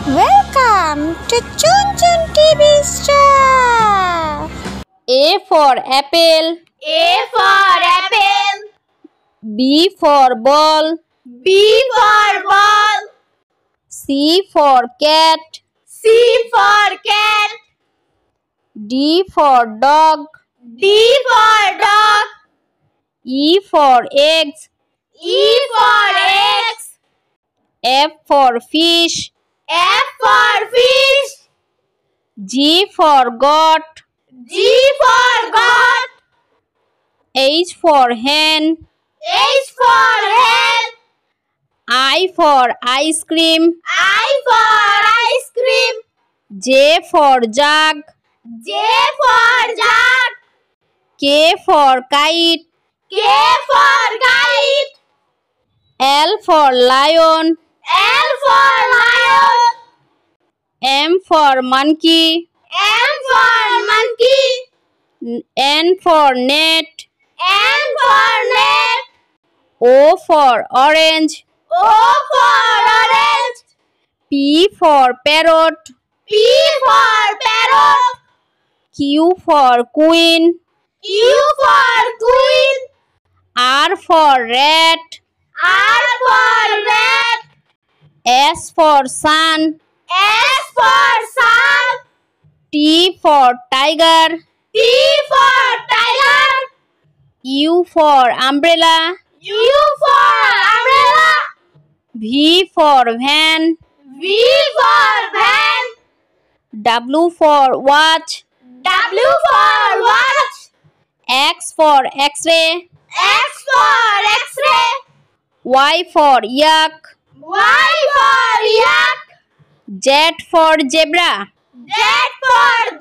Welcome to Chun Chun TV Star. A for apple. A for apple. B for ball. B for ball. C for cat. C for cat. D for dog. D for dog. E for eggs. E for eggs. F for fish. F for fish. G for goat. G for goat. H for hen. H for hen. I for ice cream. I for ice cream. J for jug. J for jug. K for kite. K for kite. L for lion. L for lion. M for monkey. M for monkey. N for net. N for net. O for orange. O for orange. P for parrot. P for parrot. Q for queen. Q for queen. R for rat. R for rat. S for sun. S for sun. T for tiger. T for tiger. U for umbrella. U for umbrella. V for van. V for van. W for watch. W for watch. X for x-ray. X for x-ray. Y for yak. Y for yak. Z for zebra. Z for